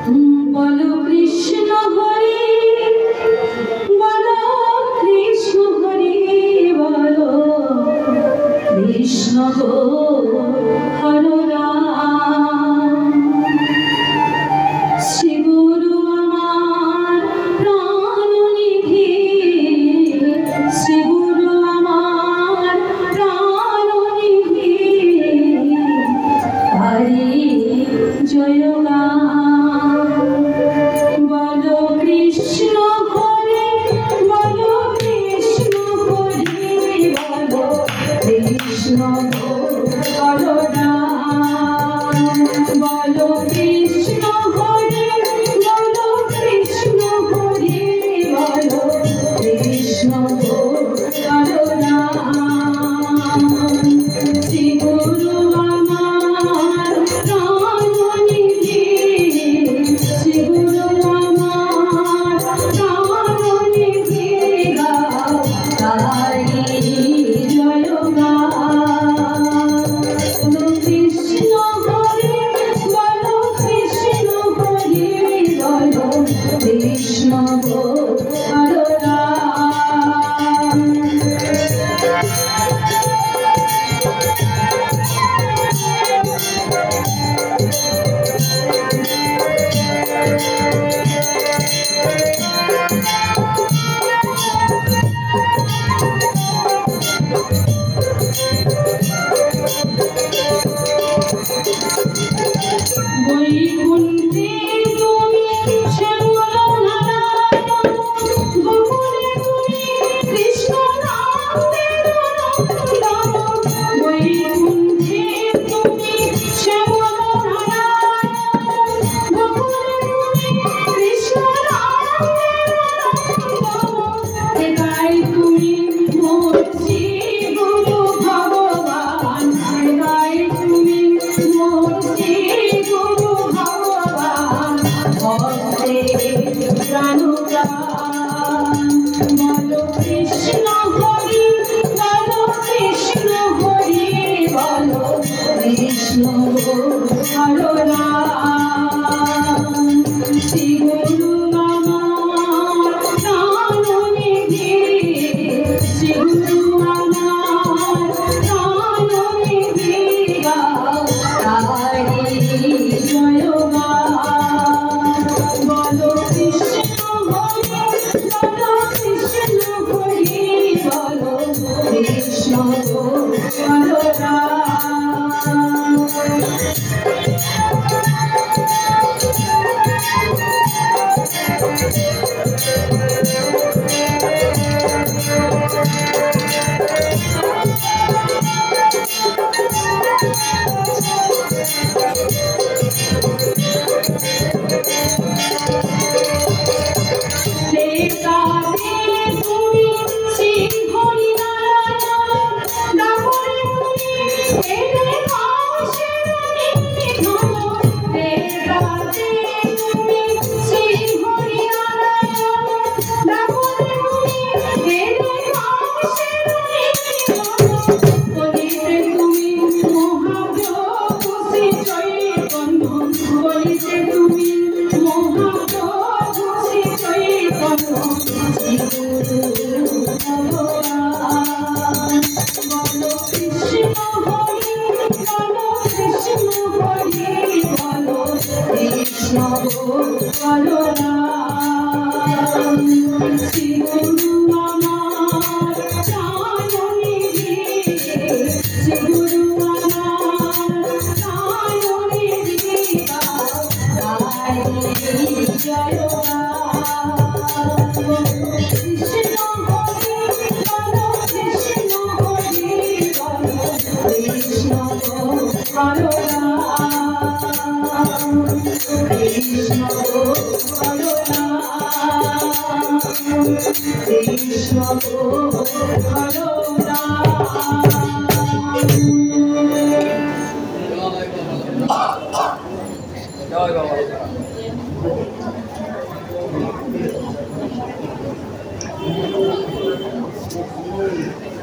বলো কৃষ্ণ হরি বলো কৃষ্ণ হরি বলো কৃষ্ণ হর রাম শ্রী গুরু আমার প্রাণনিধি শ্রী গুরু আমার প্রাণনিধি হরি জয় বলো কৃষ্ণ হরি বলো কৃষ্ণ হরি বলো কৃষ্ণ হর রাম বলো কৃষ্ণ হরি বলো কৃষ্ণ হরি বলো কৃষ্ণ হর রাম শ্রী গুরু আমার প্রাণনিধি শ্রী গুরু আমার প্রাণনিধি তারি জয় কৃষ্ণ হরি বলো কৃষ্ণ হরি বলো কৃষ্ণ হর রাম বৈকুণ্ঠে তুমি শ্যামল নারায়ণ গোকুলে তুমি কৃষ্ণ নামের নন্দন বৈকুণ্ঠে তুমি শ্যামল নারায়ণ গোকুলে তুমি কৃষ্ণ নামের নন্দন একাই তুমি মোর শ্রী গুরু ভগবান একাই তুমি মোর শ্রী গুরু ভগবান ভক্তে প্রাণপ্রাণ বলো কৃষ্ণ হরি বলো কৃষ্ণ হরি বলো কৃষ্ণ হর রাম শ্রী গুরু আমার প্রাণনিধি শ্রী গুরু আমার প্রাণনিধি তারি জয় বলো কৃষ্ণ হরি বলো কৃষ্ণ হরি বলো কৃষ্ণ হর রাম তুমি শ্রী হরি নারায়ণ দামোদর তুমি এনে কাশের নিধন তুমি শ্রী হরি নারায়ণ দামোদর তুমি এনে কাশের নিধন বলিতে তুমি মহাপ্রভু শ্রী চৈতন্য বলিতে তুমি মহাপ্রভু শ্রী চৈতন্য শ্রী গুরু ভগবান বলো কৃষ্ণ হরি বলো কৃষ্ণ হরি বলো কৃষ্ণ হর রাম শ্রী গুরু আমার প্রাণনিধি শ্রী গুরু আমার প্রাণনিধি তারি জয় কৃষ্ণ হরি বলো কৃষ্ণ হরি বলো কৃষ্ণ হর রাম কৃষ্ণ হর রাম কৃষ্ণ হর রাম জয় বাবা Thank you.